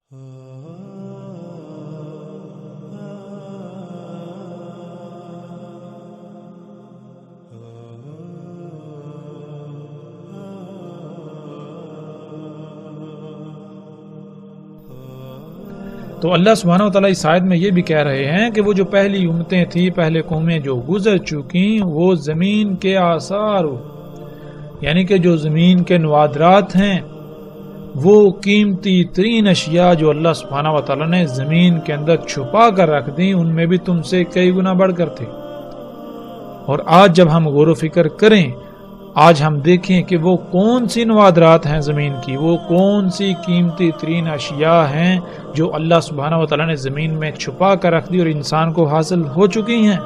تو اللہ سبحانہ و تعالیٰ اس آیت میں یہ بھی کہہ رہے ہیں کہ وہ جو پہلی امتیں تھیں، پہلے قومیں جو گزر چکی، وہ زمین کے آثار، یعنی کہ جو زمین کے نوادرات ہیں، وہ قیمتی ترین اشیاء جو اللہ سبحانہ و تعالیٰ نے زمین کے اندر چھپا کر رکھ دیں، ان میں بھی تم سے کئی گنا بڑھ کر تھے۔ اور آج جب ہم غور و فکر کریں، آج ہم دیکھیں کہ وہ کون سی نوادرات ہیں زمین کی، وہ کون سی قیمتی ترین اشیاء ہیں جو اللہ سبحانہ و تعالیٰ نے زمین میں چھپا کر رکھ دی اور انسان کو حاصل ہو چکی ہیں،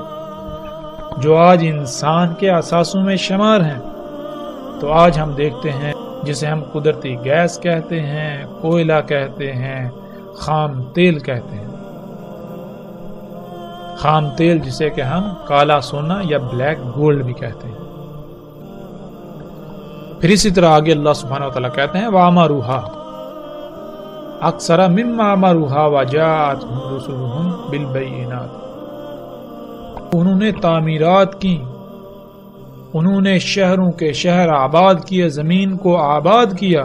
جو آج انسان کے اثاثوں میں شمار ہیں۔ تو آج ہم دیکھتے ہیں جسے ہم قدرتی گیس کہتے ہیں، کوئلہ کہتے ہیں، خام تیل کہتے ہیں، خام تیل جسے کہ ہم کالا سونا یا بلیک گولڈ بھی کہتے ہیں۔ پھر اسی طرح آگے اللہ سبحانہ وتعالیٰ کہتے ہیں وَعَمَرُوهَا أَكْثَرَ مِمَّا عَمَرُوهَا وَجَاءَتْهُمْ رُسُلُهُمْ بِالْبَيِّنَاتِ۔ انہوں نے تعمیرات کی، انہوں نے شہروں کے شہر آباد کیے، زمین کو آباد کیا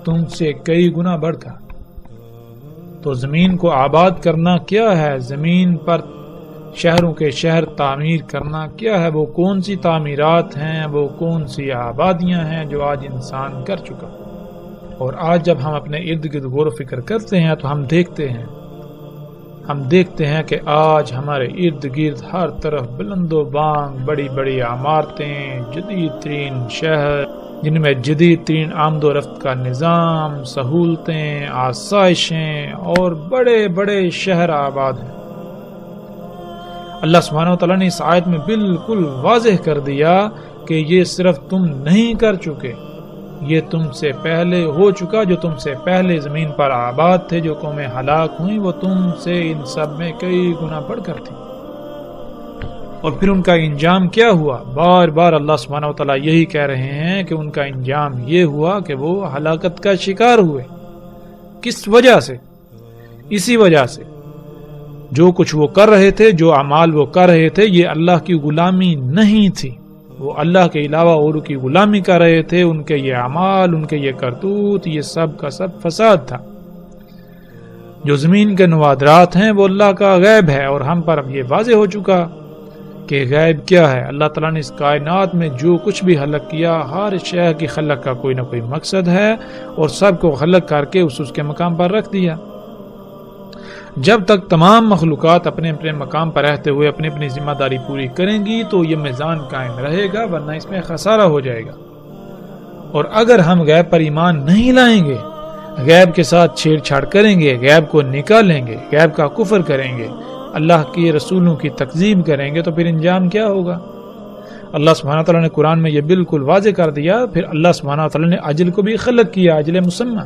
تم سے کئی گنا بڑھ کر۔ تو زمین کو آباد کرنا کیا ہے؟ زمین پر شہروں کے شہر تعمیر کرنا کیا ہے؟ وہ کون سی تعمیرات ہیں، وہ کون سی آبادیاں ہیں جو آج انسان کر چکا۔ اور آج جب ہم اپنے ارد گرد غور و فکر کرتے ہیں تو ہم دیکھتے ہیں کہ آج ہمارے ارد گرد ہر طرف بلند و بانگ بڑی بڑی عمارتیں، جدید ترین شہر جن میں جدید ترین آمد و رفت کا نظام، سہولتیں، آسائشیں اور بڑے بڑے شہر آباد ہیں۔ اللہ سبحانہ و تعالیٰ نے اس آیت میں بالکل واضح کر دیا کہ یہ صرف تم نہیں کر چکے، یہ تم سے پہلے ہو چکا۔ جو تم سے پہلے زمین پر آباد تھے، جو قومیں ہلاک ہوئیں، وہ تم سے ان سب میں کئی گنا بڑھ کر تھی۔ اور پھر ان کا انجام کیا ہوا؟ بار بار اللہ سبحانہ و تعالیٰ یہی کہہ رہے ہیں کہ ان کا انجام یہ ہوا کہ وہ ہلاکت کا شکار ہوئے۔ کس وجہ سے؟ اسی وجہ سے جو کچھ وہ کر رہے تھے، جو اعمال وہ کر رہے تھے، یہ اللہ کی غلامی نہیں تھی، وہ اللہ کے علاوہ اور کی غلامی کر رہے تھے۔ ان کے یہ اعمال، ان کے یہ کرتوت، یہ سب کا سب فساد تھا۔ جو زمین کے نوادرات ہیں وہ اللہ کا غیب ہے، اور ہم پر اب یہ واضح ہو چکا کہ غیب کیا ہے۔ اللہ تعالیٰ نے اس کائنات میں جو کچھ بھی خلق کیا، ہر شے کی خلق کا کوئی نہ کوئی مقصد ہے، اور سب کو خلق کر کے اس کے مقام پر رکھ دیا۔ جب تک تمام مخلوقات اپنے اپنے مقام پر رہتے ہوئے اپنی اپنی ذمہ داری پوری کریں گی تو یہ میزان قائم رہے گا، ورنہ اس میں خسارہ ہو جائے گا۔ اور اگر ہم غیب پر ایمان نہیں لائیں گے، غیب کے ساتھ چھیڑ چھاڑ کریں گے، غیب کو نکالیں گے، غیب کا کفر کریں گے، اللہ کے رسولوں کی تکذیب کریں گے، تو پھر انجام کیا ہوگا؟ اللہ سبحانہ تعالیٰ نے قرآن میں یہ بالکل واضح کر دیا۔ پھر اللہ سبحانہ تعالیٰ نے اجل کو بھی خلق کیا، اجل مسمى۔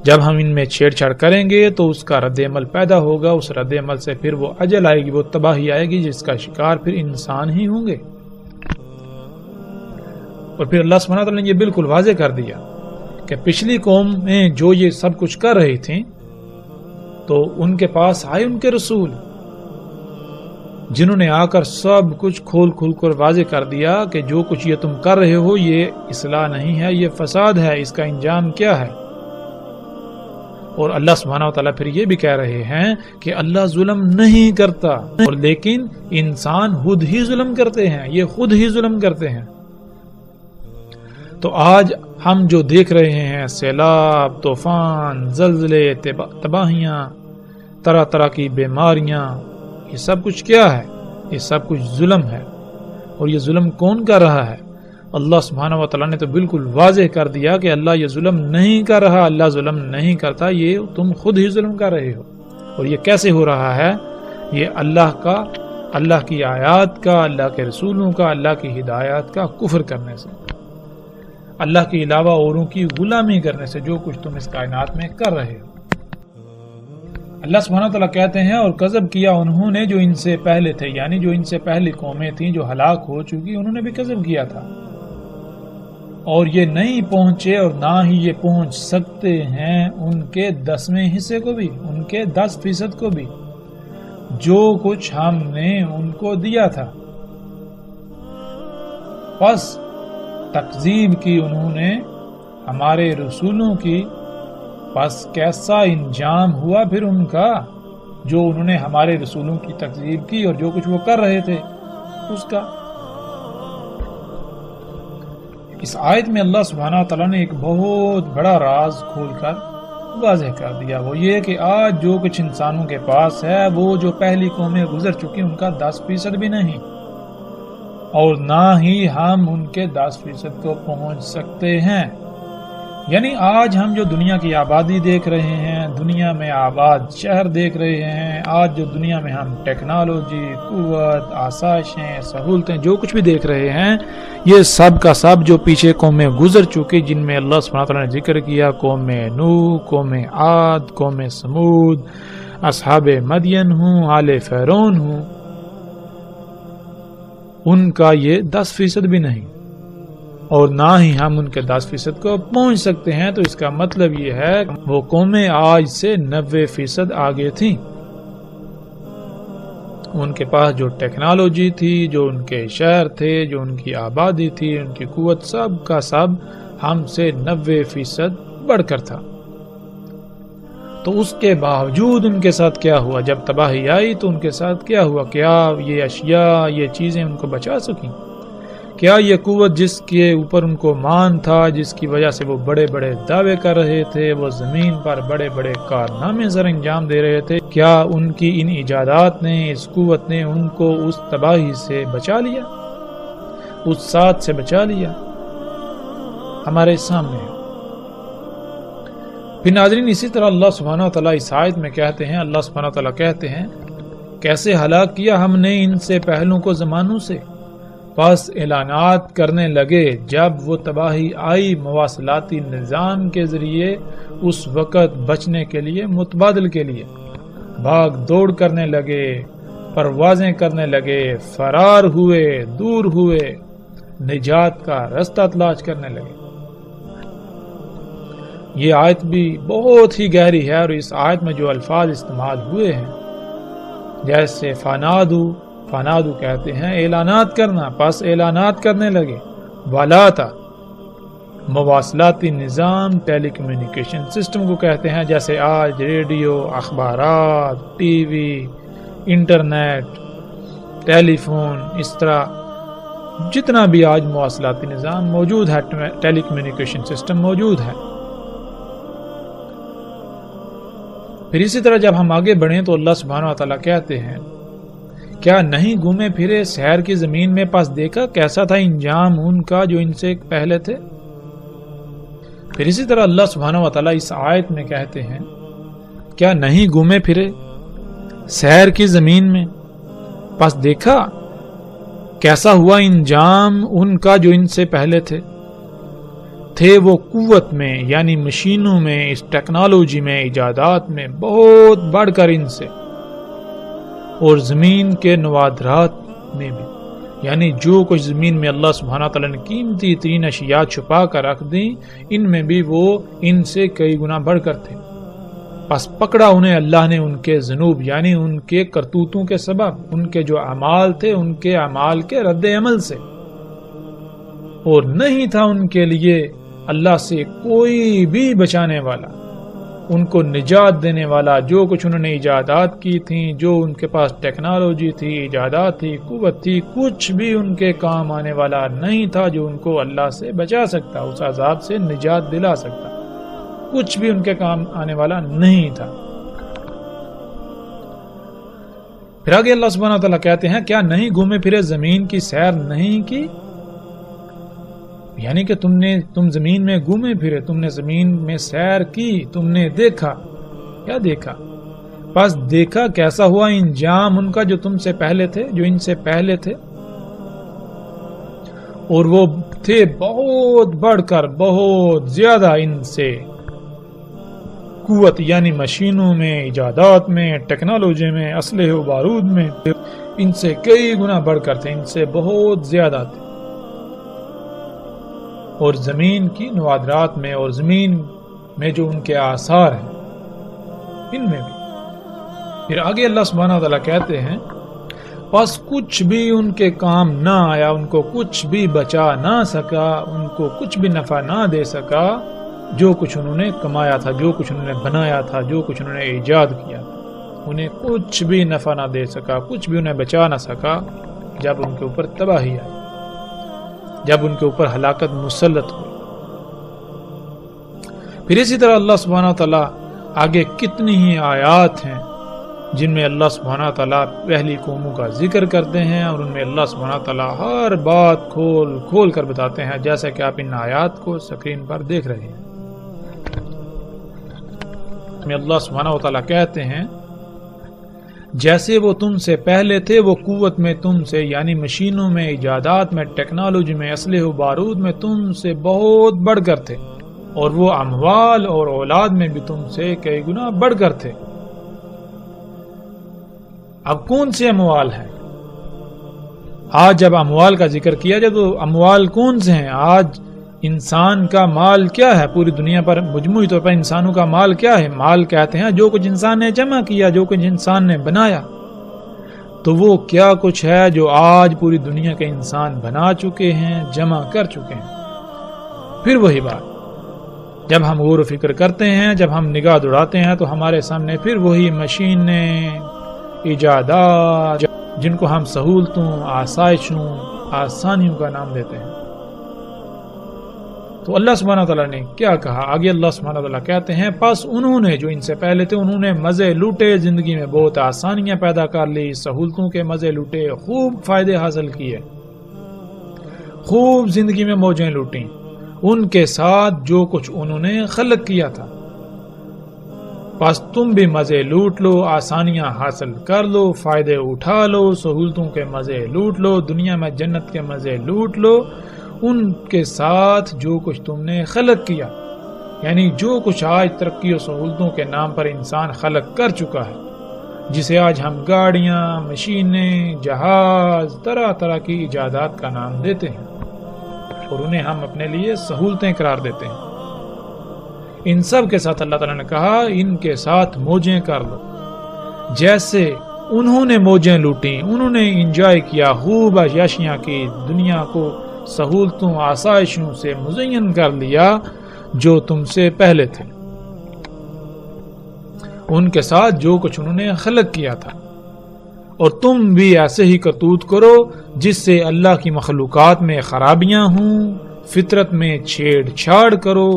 جب ہم ان میں چھیڑ چھاڑ کریں گے تو اس کا رد عمل پیدا ہوگا، اس رد عمل سے پھر وہ اجل آئے گی، وہ تباہی آئے گی، جس کا شکار پھر انسان ہی ہوں گے۔ اور پھر اللہ سبحانہ تعالیٰ نے یہ بالکل واضح کر دیا کہ پچھلی قوم میں جو یہ سب کچھ کر رہی تھیں تو ان کے پاس آئے ان کے رسول، جنہوں نے آ کر سب کچھ کھول کر واضح کر دیا کہ جو کچھ یہ تم کر رہے ہو یہ اصلاح نہیں ہے، یہ فساد ہے، اس کا انجام کیا ہے۔ اور اللہ سبحانہ وتعالیٰ پھر یہ بھی کہہ رہے ہیں کہ اللہ ظلم نہیں کرتا، اور لیکن انسان خود ہی ظلم کرتے ہیں، یہ خود ہی ظلم کرتے ہیں۔ تو آج ہم جو دیکھ رہے ہیں، سیلاب، طوفان، زلزلے، تباہیاں، طرح طرح کی بیماریاں، یہ سب کچھ کیا ہے؟ یہ سب کچھ ظلم ہے۔ اور یہ ظلم کون کر رہا ہے؟ اللہ سبحانہ و تعالیٰ نے تو بالکل واضح کر دیا کہ اللہ یہ ظلم نہیں کر رہا، اللہ ظلم نہیں کرتا، یہ تم خود ہی ظلم کر رہے ہو۔ اور یہ کیسے ہو رہا ہے؟ یہ اللہ کی آیات کا، اللہ کے رسولوں کا، اللہ کی ہدایات کا کفر کرنے سے، اللہ کے علاوہ اوروں کی غلامی کرنے سے، جو کچھ تم اس کائنات میں کر رہے ہو۔ اللہ سبحانہ وتعالیٰ کہتے ہیں اور کذب کیا انہوں نے جو ان سے پہلے تھے، یعنی جو ان سے پہلی قومیں تھیں جو ہلاک ہو چکی، انہوں نے بھی کذب کیا تھا۔ اور یہ نہیں پہنچے اور نہ ہی یہ پہنچ سکتے ہیں ان کے 10ویں حصے کو بھی، ان کے 10% کو بھی جو کچھ ہم نے ان کو دیا تھا۔ پس تکذیب کی انہوں نے ہمارے رسولوں کی، پس کیسا انجام ہوا پھر ان کا، جو انہوں نے ہمارے رسولوں کی تکذیب کی اور جو کچھ وہ کر رہے تھے اس کا۔ اس آیت میں اللہ سبحانہ وتعالیٰ نے ایک بہت بڑا راز کھول کر واضح کر دیا، وہ یہ کہ آج جو کچھ انسانوں کے پاس ہے وہ جو پہلی قومیں گزر چکی ان کا 10% بھی نہیں، اور نہ ہی ہم ان کے 10% کو پہنچ سکتے ہیں۔ یعنی آج ہم جو دنیا کی آبادی دیکھ رہے ہیں، دنیا میں آباد شہر دیکھ رہے ہیں، آج جو دنیا میں ہم ٹیکنالوجی، قوت، آسائشیں، سہولتیں جو کچھ بھی دیکھ رہے ہیں، یہ سب کا سب جو پیچھے قومیں گزر چکی جن میں اللہ سبحانہ وتعالیٰ نے ذکر کیا، قوم نوح، قوم عاد، قوم سمود، اصحاب مدین ہوں، آل فرعون ہوں، ان کا یہ 10% بھی نہیں، اور نہ ہی ہم ان کے 10% کو پہنچ سکتے ہیں۔ تو اس کا مطلب یہ ہے وہ قومیں آج سے 90% آگے تھیں، ان کے پاس جو ٹیکنالوجی تھی، جو ان کے شہر تھے، جو ان کی آبادی تھی، ان کی قوت، سب کا سب ہم سے 90% بڑھ کر تھا۔ تو اس کے باوجود ان کے ساتھ کیا ہوا؟ جب تباہی آئی تو ان کے ساتھ کیا ہوا؟ کیا یہ اشیاء، یہ چیزیں ان کو بچا سکیں؟ کیا یہ قوت جس کے اوپر ان کو مان تھا، جس کی وجہ سے وہ بڑے بڑے دعوے کر رہے تھے، وہ زمین پر بڑے بڑے کارنامے سر انجام دے رہے تھے، کیا ان کی ان ایجادات نے، اس قوت نے ان کو اس تباہی سے بچا لیا، اس ساتھ سے بچا لیا؟ ہمارے سامنے ہے۔ پھر ناظرین اسی طرح اللہ سبحانہ وتعالیٰ اس آیت میں کہتے ہیں، اللہ سبحانہ وتعالیٰ کہتے ہیں کیسے ہلاک کیا ہم نے ان سے پہلوں کو زمانوں سے، پس اعلانات کرنے لگے جب وہ تباہی آئی مواصلاتی نظام کے ذریعے، اس وقت بچنے کے لیے، متبادل کے لیے بھاگ دوڑ کرنے لگے، پروازیں کرنے لگے، فرار ہوئے، دور ہوئے، نجات کا رستہ تلاش کرنے لگے۔ یہ آیت بھی بہت ہی گہری ہے، اور اس آیت میں جو الفاظ استعمال ہوئے ہیں جیسے فنادو کہتے ہیں اعلانات کرنا، پس اعلانات کرنے لگے، ولاتا مواصلاتی نظام، ٹیلی کمیونیکیشن سسٹم کو کہتے ہیں، جیسے آج ریڈیو، اخبارات، ٹی وی، انٹرنیٹ، ٹیلی فون، اس طرح جتنا بھی آج مواصلاتی نظام موجود ہے، ٹیلی کمیونیکیشن سسٹم موجود ہے۔ پھر اسی طرح جب ہم آگے بڑھیں تو اللہ سبحانہ وتعالیٰ کہتے ہیں کیا نہیں گھومے پھرے سحر کی زمین میں، پس دیکھا کیسا تھا انجام ان کا جو ان سے پہلے تھے۔ پھر اسی طرح اللہ سبحانہ وتعالیٰ اس آیت میں کہتے ہیں کیا نہیں گھومے پھرے سحر کی زمین میں، پس دیکھا کیسا ہوا انجام ان کا جو ان سے پہلے تھے وہ قوت میں، یعنی مشینوں میں، اس ٹیکنالوجی میں، ایجادات میں بہت بڑھ کر ان سے، اور زمین کے نوادرات میں بھی، یعنی جو کچھ زمین میں اللہ سبحانہ تعالیٰ نے قیمتی ترین اشیاء چھپا کر رکھ دیں، ان میں بھی وہ ان سے کئی گنا بڑھ کر تھے۔ پس پکڑا انہیں اللہ نے ان کے ذنوب، یعنی ان کے کرتوتوں کے سبب، ان کے جو اعمال تھے ان کے اعمال کے رد عمل سے، اور نہیں تھا ان کے لیے اللہ سے کوئی بھی بچانے والا، ان کو نجات دینے والا۔ جو کچھ انہوں نے ایجادات کی تھیں، جو ان کے پاس ٹیکنالوجی تھی، ایجادات تھی، قوت تھی، کچھ بھی ان کے کام آنے والا نہیں تھا جو ان کو اللہ سے بچا سکتا، اس عذاب سے نجات دلا سکتا، کچھ بھی ان کے کام آنے والا نہیں تھا۔ پھر آگے اللہ سبحانہ وتعالیٰ کہتے ہیں کیا نہیں گھومے پھرے زمین کی سیر نہیں کی، یعنی کہ تم زمین میں گھومے پھرے، تم نے زمین میں سیر کی، تم نے دیکھا، کیا دیکھا؟ پس دیکھا کیسا ہوا انجام ان کا جو تم سے پہلے تھے، جو ان سے پہلے تھے، اور وہ تھے بہت بڑھ کر، بہت زیادہ ان سے قوت، یعنی مشینوں میں، ایجادات میں، ٹیکنالوجی میں، اسلحے و بارود میں، ان سے کئی گنا بڑھ کر تھے، ان سے بہت زیادہ تھے۔ اور زمین کی نوادرات میں اور زمین میں جو ان کے آثار ہیں ان میں بھی۔ پھر آگے اللہ سبحانہ وتعالی کہتے ہیں بس کچھ بھی ان کے کام نہ آیا، ان کو کچھ بھی بچا نہ سکا، ان کو کچھ بھی نفع نہ دے سکا جو کچھ انہوں نے کمایا تھا، جو کچھ انہوں نے بنایا تھا، جو کچھ انہوں نے ایجاد کیا تھا، انہیں کچھ بھی نفع نہ دے سکا، کچھ بھی انہیں بچا نہ سکا جب ان کے اوپر تباہی آئی، جب ان کے اوپر ہلاکت مسلط ہوئی۔ پھر اسی طرح اللہ سبحانہ وتعالی آگے کتنی ہی آیات ہیں جن میں اللہ سبحانہ تعالیٰ پہلی قوموں کا ذکر کرتے ہیں اور ان میں اللہ سبحانہ تعالیٰ ہر بات کھول کھول کر بتاتے ہیں، جیسا کہ آپ ان آیات کو سکرین پر دیکھ رہے ہیں۔ میں اللہ سبحانہ تعالیٰ کہتے ہیں جیسے وہ تم سے پہلے تھے، وہ قوت میں تم سے یعنی مشینوں میں، ایجادات میں، ٹیکنالوجی میں، اسلحے و بارود میں تم سے بہت بڑھ کر تھے، اور وہ اموال اور اولاد میں بھی تم سے کئی گنا بڑھ کر تھے۔ اب کون سے اموال ہیں؟ آج جب اموال کا ذکر کیا جائے تو اموال کون سے ہیں؟ آج انسان کا مال کیا ہے؟ پوری دنیا پر مجموعی طور پر انسانوں کا مال کیا ہے؟ مال کہتے ہیں جو کچھ انسان نے جمع کیا، جو کچھ انسان نے بنایا۔ تو وہ کیا کچھ ہے جو آج پوری دنیا کے انسان بنا چکے ہیں، جمع کر چکے ہیں۔ پھر وہی بات جب ہم غور و فکر کرتے ہیں، جب ہم نگاہ دوڑاتے ہیں تو ہمارے سامنے پھر وہی مشینیں، ایجادات جن کو ہم سہولتوں، آسائشوں، آسانیوں کا نام دیتے ہیں۔ تو اللہ سبحانہ تعالیٰ نے کیا کہا؟ آگے اللہ سبحانہ تعالیٰ کہتے ہیں پس انہوں نے، جو ان سے پہلے تھے، انہوں نے مزے لوٹے، زندگی میں بہت آسانیاں پیدا کر لی، سہولتوں کے مزے لوٹے، خوب فائدے حاصل کیے، خوب زندگی میں موجیں لوٹیں، ان کے ساتھ جو کچھ انہوں نے خلق کیا تھا۔ پس تم بھی مزے لوٹ لو، آسانیاں حاصل کر لو، فائدے اٹھا لو، سہولتوں کے مزے لوٹ لو، دنیا میں جنت کے مزے لوٹ لو، ان کے ساتھ جو کچھ تم نے خلق کیا، یعنی جو کچھ آج ترقی و سہولتوں کے نام پر انسان خلق کر چکا ہے، جسے آج ہم گاڑیاں، مشینیں، جہاز، طرح طرح کی ایجادات کا نام دیتے ہیں اور انہیں ہم اپنے لیے سہولتیں قرار دیتے ہیں۔ ان سب کے ساتھ اللہ تعالیٰ نے کہا ان کے ساتھ موجیں کر لو، جیسے انہوں نے موجیں لوٹیں، انہوں نے انجوائے کیا، خوب عیاشیاں کی، دنیا کو سہولتوں، آسائشوں سے مزین کر لیا جو تم سے پہلے تھے، ان کے ساتھ جو کچھ انہوں نے خلق کیا تھا۔ اور تم بھی ایسے ہی کرتوت کرو جس سے اللہ کی مخلوقات میں خرابیاں ہوں، فطرت میں چھیڑ چھاڑ کرو،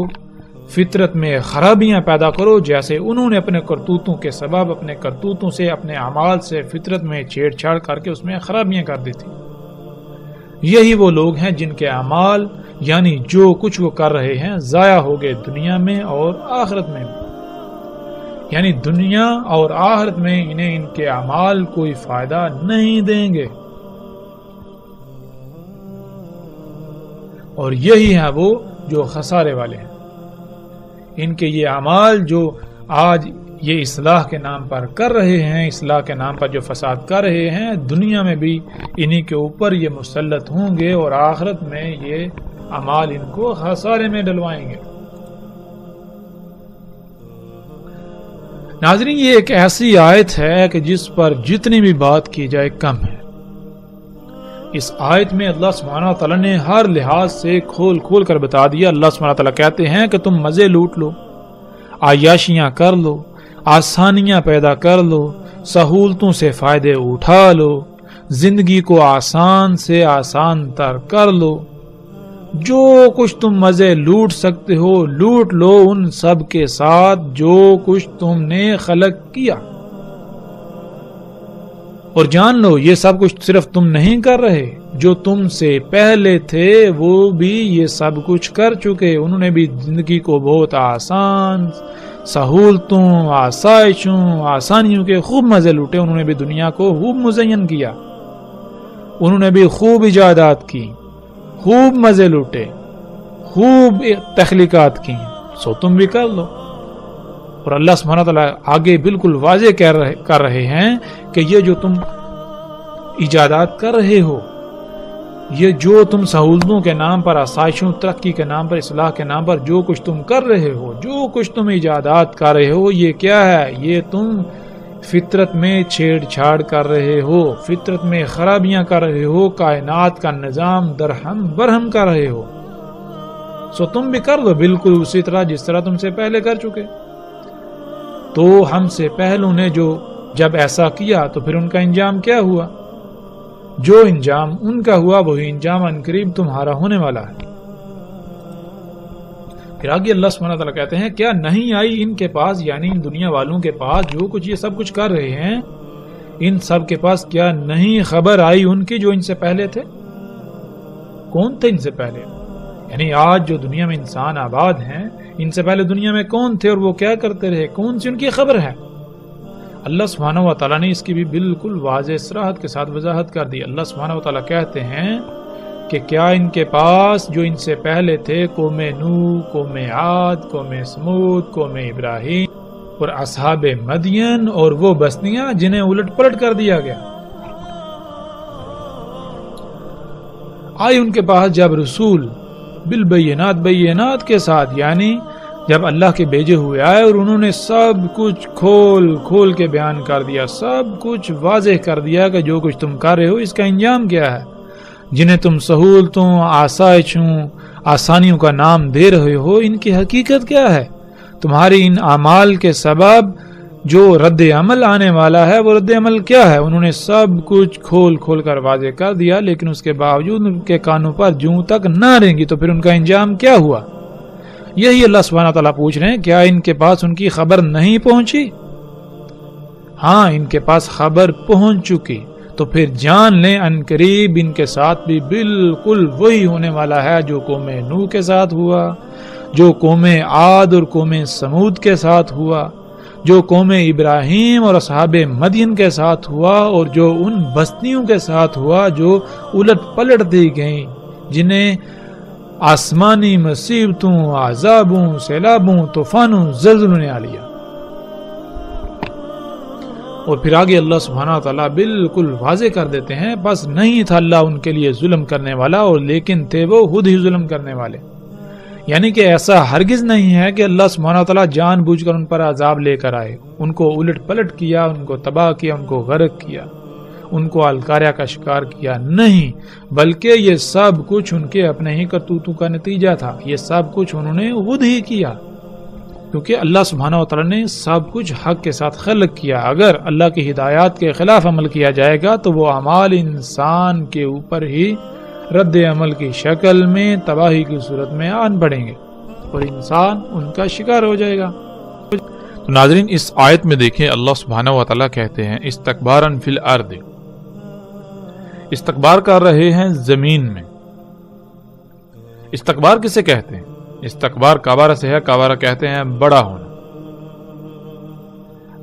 فطرت میں خرابیاں پیدا کرو، جیسے انہوں نے اپنے کرتوتوں کے سبب، اپنے کرتوتوں سے، اپنے اعمال سے فطرت میں چھیڑ چھاڑ کر کے اس میں خرابیاں کر دی تھی۔ یہی وہ لوگ ہیں جن کے اعمال یعنی جو کچھ وہ کر رہے ہیں ضائع ہو گئے دنیا میں اور آخرت میں بھی، یعنی دنیا اور آخرت میں انہیں ان کے اعمال کوئی فائدہ نہیں دیں گے۔ اور یہی ہیں وہ جو خسارے والے ہیں، ان کے یہ اعمال جو آج یہ اصلاح کے نام پر کر رہے ہیں، اصلاح کے نام پر جو فساد کر رہے ہیں، دنیا میں بھی انہی کے اوپر یہ مسلط ہوں گے اور آخرت میں یہ اعمال ان کو خسارے میں ڈلوائیں گے۔ ناظرین، یہ ایک ایسی آیت ہے کہ جس پر جتنی بھی بات کی جائے کم ہے۔ اس آیت میں اللہ سبحانہ تعالیٰ نے ہر لحاظ سے کھول کھول کر بتا دیا۔ اللہ سبحانہ تعالیٰ کہتے ہیں کہ تم مزے لوٹ لو، عیاشیاں کر لو، آسانیاں پیدا کر لو، سہولتوں سے فائدے اٹھا لو، زندگی کو آسان سے آسان تر کر لو، جو کچھ تم مزے لوٹ سکتے ہو لوٹ لو، ان سب کے ساتھ جو کچھ تم نے خلق کیا۔ اور جان لو یہ سب کچھ صرف تم نہیں کر رہے، جو تم سے پہلے تھے وہ بھی یہ سب کچھ کر چکے، انہوں نے بھی زندگی کو بہت آسان، سہولتوں، آسائشوں، آسانیوں کے خوب مزے لوٹے، انہوں نے بھی دنیا کو خوب مزین کیا، انہوں نے بھی خوب ایجادات کی، خوب مزے لوٹے، خوب تخلیقات کی، سو تم بھی کر لو۔ اور اللہ سبحانہ تعالیٰ آگے بالکل واضح کر رہے ہیں کہ یہ جو تم ایجادات کر رہے ہو، یہ جو تم سہولتوں کے نام پر، آسائشوں، ترقی کے نام پر، اصلاح کے نام پر جو کچھ تم کر رہے ہو، جو کچھ تم ایجادات کر رہے ہو، یہ کیا ہے؟ یہ تم فطرت میں چھیڑ چھاڑ کر رہے ہو، فطرت میں خرابیاں کر رہے ہو، کائنات کا نظام درہم برہم کر رہے ہو. سو تم بھی کر دو بالکل اسی طرح جس طرح تم سے پہلے کر چکے. تو ہم سے پہلوں نے جب ایسا کیا تو پھر ان کا انجام کیا ہوا؟ جو انجام ان کا ہوا وہی انجام عنقریب تمہارا ہونے والا ہے. پھر آگے اللہ سبحانہ وتعالیٰ کہتے ہیں کیا نہیں آئی ان کے پاس، یعنی ان دنیا والوں کے پاس جو کچھ یہ سب کچھ کر رہے ہیں، ان سب کے پاس کیا نہیں خبر آئی ان کی جو ان سے پہلے تھے؟ کون تھے ان سے پہلے؟ یعنی آج جو دنیا میں انسان آباد ہیں، ان سے پہلے دنیا میں کون تھے اور وہ کیا کرتے رہے؟ کون سی ان کی خبر ہے؟ اللہ سبحانہ و تعالیٰ نے اس کی بھی بالکل واضح صراحت کے ساتھ وضاحت کر دی. اللہ سبحانہ و تعالیٰ کہتے ہیں کہ کیا ان کے پاس جو ان سے پہلے تھے، قوم نوح، قوم عاد، قوم سمود، قوم ابراہیم اور اصحاب مدین اور وہ بستیاں جنہیں الٹ پلٹ کر دیا گیا، آئی ان کے پاس جب رسول بالبینات، بینات کے ساتھ، یعنی جب اللہ کے بھیجے ہوئے آئے اور انہوں نے سب کچھ کھول کھول کے بیان کر دیا، سب کچھ واضح کر دیا کہ جو کچھ تم کر رہے ہو اس کا انجام کیا ہے، جنہیں تم سہولتوں، آسائشوں، آسانیوں کا نام دے رہے ہو، ان کی حقیقت کیا ہے؟ تمہاری ان اعمال کے سبب جو رد عمل آنے والا ہے وہ رد عمل کیا ہے؟ انہوں نے سب کچھ کھول کھول کر واضح کر دیا، لیکن اس کے باوجود ان کے کانوں پر جوں تک نہ رہیں گی تو پھر ان کا انجام کیا ہوا؟ یہی اللہ سبحانہ تعالیٰ پوچھ رہے ہیں کیا ان کے پاس ان کی خبر نہیں پہنچی؟ ہاں، ان کے پاس خبر پہنچ چکی. تو پھر جان لیں عنقریب ان کے ساتھ بھی بالکل وہی ہونے والا ہے جو قوم نوح کے ساتھ ہوا، جو قوم عاد اور قوم سمود کے ساتھ ہوا، جو قوم ابراہیم اور اصحاب مدین کے ساتھ ہوا، اور جو ان بستیوں کے ساتھ ہوا جو الٹ پلٹ دی گئیں، جنہیں آسمانی مصیبتوں، عذابوں، سیلابوں، طوفانوں، زلزلوں نے آ لیا. اور پھر آگے اللہ سبحانہ تعالیٰ بالکل واضح کر دیتے ہیں بس نہیں تھا اللہ ان کے لیے ظلم کرنے والا، اور لیکن تھے وہ خود ہی ظلم کرنے والے. یعنی کہ ایسا ہرگز نہیں ہے کہ اللہ سبحانہ تعالیٰ جان بوجھ کر ان پر عذاب لے کر آئے، ان کو الٹ پلٹ کیا، ان کو تباہ کیا، ان کو غرق کیا، ان کو الکاریہ کا شکار کیا. نہیں، بلکہ یہ سب کچھ ان کے اپنے ہی کرتوتوں کا نتیجہ تھا. یہ سب کچھ انہوں نے خود ہی کیا، کیونکہ اللہ سبحانہ وتعالی نے سب کچھ حق کے ساتھ خلق کیا. اگر اللہ کی ہدایات کے خلاف عمل کیا جائے گا تو وہ اعمال انسان کے اوپر ہی رد عمل کی شکل میں تباہی کی صورت میں آن پڑیں گے اور انسان ان کا شکار ہو جائے گا. تو ناظرین، اس آیت میں دیکھیں اللہ سبحانہ وتعالی کہتے ہیں استکباراً فی الارض، استکبار کر رہے ہیں زمین میں. استکبار کسے کہتے ہیں؟ استکبار کابارہ سے ہے. کابارہ کہتے ہیں بڑا ہونا،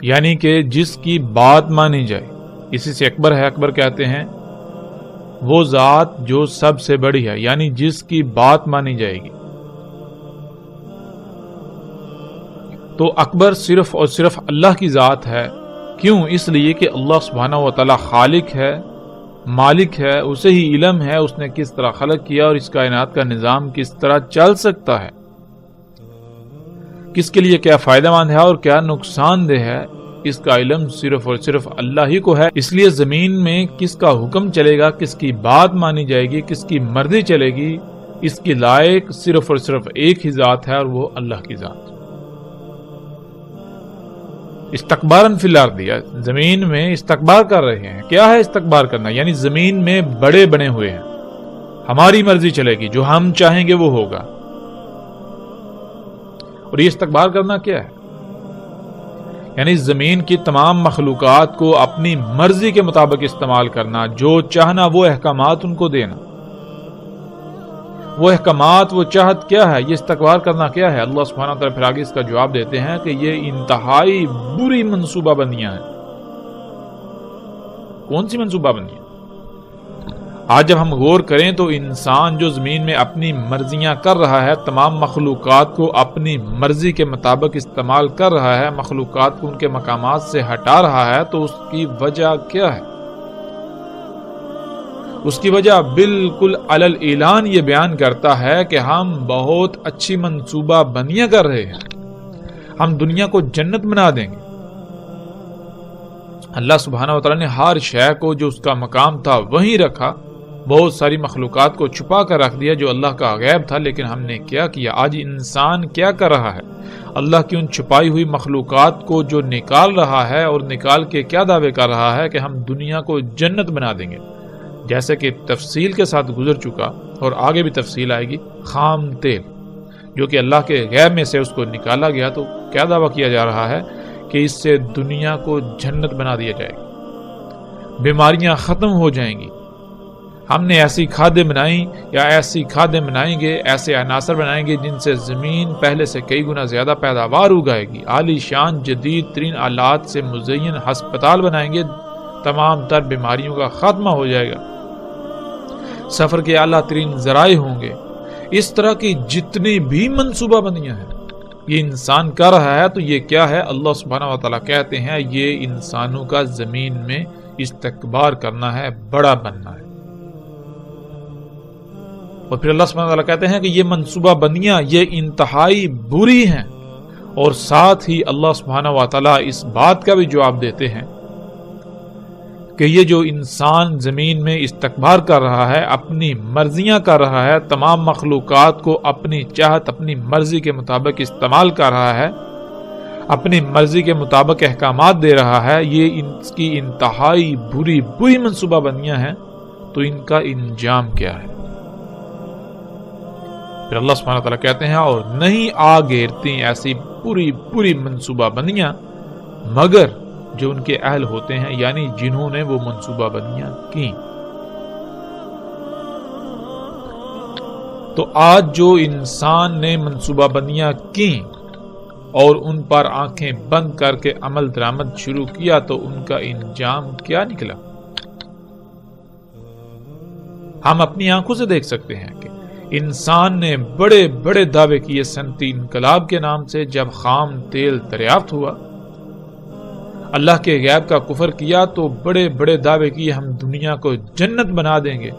یعنی کہ جس کی بات مانی جائے، اسی سے اکبر ہے. اکبر کہتے ہیں وہ ذات جو سب سے بڑی ہے، یعنی جس کی بات مانی جائے گی. تو اکبر صرف اور صرف اللہ کی ذات ہے. کیوں؟ اس لیے کہ اللہ سبحانہ وتعالی خالق ہے، مالک ہے، اسے ہی علم ہے اس نے کس طرح خلق کیا اور اس کائنات کا نظام کس طرح چل سکتا ہے، کس کے لیے کیا فائدہ مند ہے اور کیا نقصان دہ ہے. اس کا علم صرف اور صرف اللہ ہی کو ہے. اس لیے زمین میں کس کا حکم چلے گا، کس کی بات مانی جائے گی، کس کی مرضی چلے گی، اس کی لائق صرف اور صرف ایک ہی ذات ہے اور وہ اللہ کی ذات. استکباراً فی الارض، زمین میں استکبار کر رہے ہیں. کیا ہے استکبار کرنا؟ یعنی زمین میں بڑے بنے ہوئے ہیں، ہماری مرضی چلے گی، جو ہم چاہیں گے وہ ہوگا. اور یہ استکبار کرنا کیا ہے؟ یعنی زمین کی تمام مخلوقات کو اپنی مرضی کے مطابق استعمال کرنا، جو چاہنا وہ احکامات ان کو دینا. وہ احکامات، وہ چاہت کیا ہے؟ یہ استکبار کرنا کیا ہے؟ اللہ سبحانہ وتعالی پھر آگے اس کا جواب دیتے ہیں کہ یہ انتہائی بری منصوبہ بندیاں ہیں. کون سی منصوبہ بندیاں؟ آج جب ہم غور کریں تو انسان جو زمین میں اپنی مرضیاں کر رہا ہے، تمام مخلوقات کو اپنی مرضی کے مطابق استعمال کر رہا ہے، مخلوقات کو ان کے مقامات سے ہٹا رہا ہے، تو اس کی وجہ کیا ہے؟ اس کی وجہ بالکل علل اعلان یہ بیان کرتا ہے کہ ہم بہت اچھی منصوبہ بندیاں کر رہے ہیں، ہم دنیا کو جنت بنا دیں گے۔ اللہ سبحانہ وتعالی نے ہر شے کو جو اس کا مقام تھا وہیں رکھا، بہت ساری مخلوقات کو چھپا کر رکھ دیا جو اللہ کا غیب تھا، لیکن ہم نے کیا کیا؟ آج انسان کیا کر رہا ہے؟ اللہ کی ان چھپائی ہوئی مخلوقات کو جو نکال رہا ہے، اور نکال کے کیا دعوے کر رہا ہے کہ ہم دنیا کو جنت بنا دیں گے، جیسے کہ تفصیل کے ساتھ گزر چکا اور آگے بھی تفصیل آئے گی۔ خام تیل جو کہ اللہ کے غیب میں سے اس کو نکالا گیا، تو کیا دعویٰ کیا جا رہا ہے کہ اس سے دنیا کو جنت بنا دیا جائے گا، بیماریاں ختم ہو جائیں گی۔ ہم نے ایسی کھادیں بنائیں یا ایسی کھادیں بنائیں گے، ایسے عناصر بنائیں گے جن سے زمین پہلے سے کئی گنا زیادہ پیداوار اگائے گی، عالی شان جدید ترین آلات سے مزین ہسپتال بنائیں گے، تمام تر بیماریوں کا خاتمہ ہو جائے گا، سفر کے اعلیٰ ترین ذرائع ہوں گے۔ اس طرح کی جتنی بھی منصوبہ بندیاں ہیں یہ انسان کر رہا ہے، تو یہ کیا ہے؟ اللہ سبحانہ وتعالیٰ کہتے ہیں یہ انسانوں کا زمین میں استکبار کرنا ہے، بڑا بننا ہے۔ اور پھر اللہ سبحانہ وتعالیٰ کہتے ہیں کہ یہ منصوبہ بندیاں یہ انتہائی بری ہیں، اور ساتھ ہی اللہ سبحانہ وتعالیٰ اس بات کا بھی جواب دیتے ہیں کہ یہ جو انسان زمین میں استکبار کر رہا ہے، اپنی مرضیاں کر رہا ہے، تمام مخلوقات کو اپنی چاہت اپنی مرضی کے مطابق استعمال کر رہا ہے، اپنی مرضی کے مطابق احکامات دے رہا ہے، یہ اس کی انتہائی بری منصوبہ بندیاں ہیں، تو ان کا انجام کیا ہے؟ پھر اللہ سبحانہ وتعالیٰ کہتے ہیں اور نہیں آ گھیرتی ایسی پوری منصوبہ بندیاں مگر جو ان کے اہل ہوتے ہیں، یعنی جنہوں نے وہ منصوبہ بندیاں کی۔ تو آج جو انسان نے منصوبہ بندیاں کی اور ان پر آنکھیں بند کر کے عمل درآمد شروع کیا، تو ان کا انجام کیا نکلا؟ ہم اپنی آنکھوں سے دیکھ سکتے ہیں کہ انسان نے بڑے بڑے دعوے کیے صنعتی انقلاب کے نام سے۔ جب خام تیل دریافت ہوا، اللہ کے غیب کا کفر کیا، تو بڑے بڑے دعوے کیے ہم دنیا کو جنت بنا دیں گے،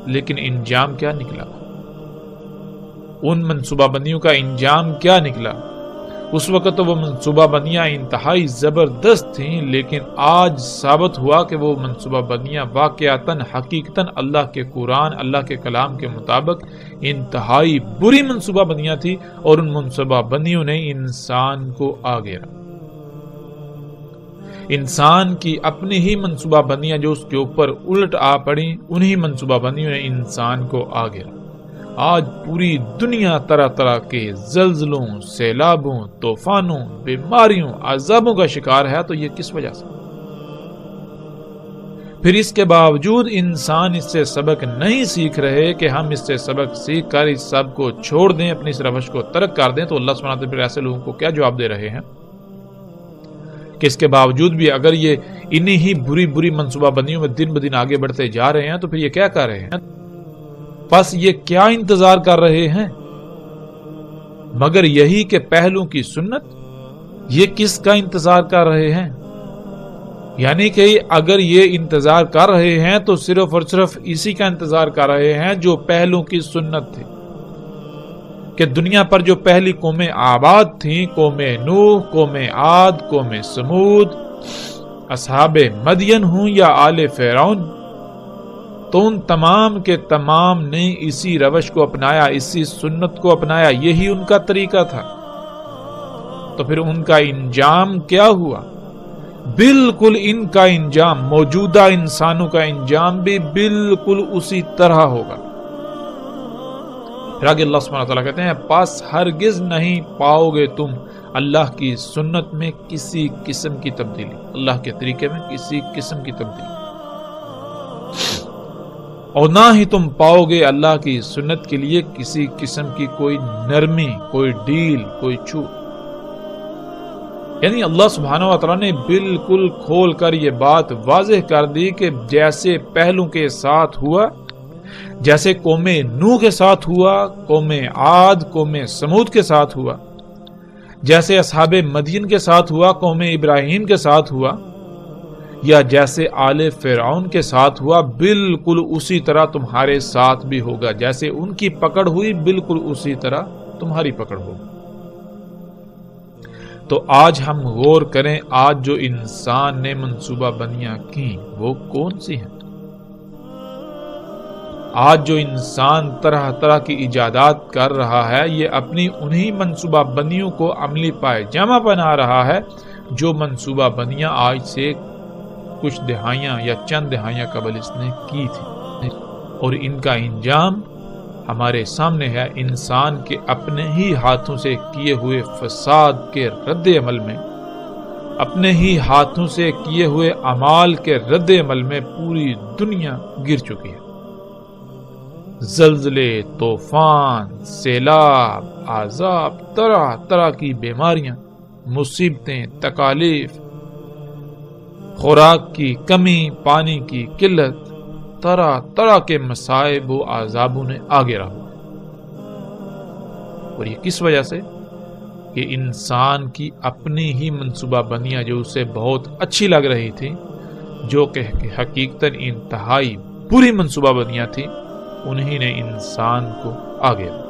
لیکن انجام کیا نکلا؟ ان منصوبہ بندیوں کا انجام کیا نکلا؟ اس وقت تو وہ منصوبہ بندیاں انتہائی زبردست تھیں، لیکن آج ثابت ہوا کہ وہ منصوبہ بندیاں واقعتاً حقیقتاً اللہ کے قرآن، اللہ کے کلام کے مطابق انتہائی بری منصوبہ بندیاں تھیں، اور ان منصوبہ بندیوں نے انسان کو آ گھیرا۔ انسان کی اپنی ہی منصوبہ بندیاں جو اس کے اوپر الٹ آ پڑیں، انہی منصوبہ بندیوں نے انسان کو آ گھیرا۔ آج پوری دنیا طرح طرح کے زلزلوں، سیلابوں، طوفانوں، بیماریوں، عذابوں کا شکار ہے، تو یہ کس وجہ سے؟ پھر اس کے باوجود انسان اس سے سبق نہیں سیکھ رہے کہ ہم اس سے سبق سیکھ کر اس سب کو چھوڑ دیں، اپنی اس روش کو ترک کر دیں، تو اللہ سبحانہ وتعالیٰ پھر ایسے لوگوں کو کیا جواب دے رہے ہیں کہ اس کے باوجود بھی اگر یہ انہی ہی بری منصوبہ بندیوں میں دن بدن آگے بڑھتے جا رہے ہیں، تو پھر یہ کیا کر رہے ہیں؟ پس یہ کیا انتظار کر رہے ہیں مگر یہی کہ پہلوں کی سنت؟ یہ کس کا انتظار کر رہے ہیں؟ یعنی کہ اگر یہ انتظار کر رہے ہیں تو صرف اور صرف اسی کا انتظار کر رہے ہیں جو پہلوں کی سنت تھی، کہ دنیا پر جو پہلی قومیں آباد تھیں، قوم نوح، قوم عاد، قوم سمود، اصحاب مدین ہوں یا آل فرعون، تو ان تمام کے تمام نے اسی روش کو اپنایا، اسی سنت کو اپنایا، یہی ان کا طریقہ تھا۔ تو پھر ان کا انجام کیا ہوا؟ بالکل ان کا انجام، موجودہ انسانوں کا انجام بھی بالکل اسی طرح ہوگا۔ پھر آگے اللہ سبحانہ وتعالیٰ کہتے ہیں پس ہرگز نہیں پاؤ گے تم اللہ کی سنت میں کسی قسم کی تبدیلی، اللہ کے طریقے میں کسی قسم کی تبدیلی، اور نہ ہی تم پاؤ گے اللہ کی سنت کے لیے کسی قسم کی کوئی نرمی، کوئی ڈیل، کوئی چھوٹ۔ یعنی اللہ سبحانہ وتعالیٰ نے بالکل کھول کر یہ بات واضح کر دی کہ جیسے پہلوں کے ساتھ ہوا، جیسے قوم نوح کے ساتھ ہوا، قوم عاد، قوم سمود کے ساتھ ہوا، جیسے اصحاب مدین کے ساتھ ہوا، قوم ابراہیم کے ساتھ ہوا، یا جیسے آل فرعون کے ساتھ ہوا بالکل اسی طرح تمہارے ساتھ بھی ہوگا، جیسے ان کی پکڑ ہوئی بالکل اسی طرح تمہاری پکڑ ہوگی۔ تو آج ہم غور کریں، آج جو انسان نے منصوبہ بندیاں کی وہ کون سی ہیں؟ آج جو انسان طرح طرح کی ایجادات کر رہا ہے، یہ اپنی انہی منصوبہ بندیوں کو عملی پائے جامہ بنا رہا ہے جو منصوبہ بندیاں آج سے کچھ دہائیاں یا چند دہائیاں قبل اس نے کی تھی، اور ان کا انجام ہمارے سامنے ہے۔ انسان کے اپنے ہی ہاتھوں سے کیے ہوئے فساد کے رد عمل میں، اپنے ہی ہاتھوں سے کیے ہوئے اعمال کے رد عمل میں پوری دنیا گر چکی ہے۔ زلزلے، طوفان، سیلاب، عذاب، طرح طرح کی بیماریاں، مصیبتیں، تکالیف، خوراک کی کمی، پانی کی قلت، طرح طرح کے مصائب و عذابوں نے آگے رہا، اور یہ کس وجہ سے؟ کہ انسان کی اپنی ہی منصوبہ بندیاں جو اسے بہت اچھی لگ رہی تھی، جو کہ حقیقتاً انتہائی بری منصوبہ بندیاں تھی، انہی نے انسان کو آگے رہا۔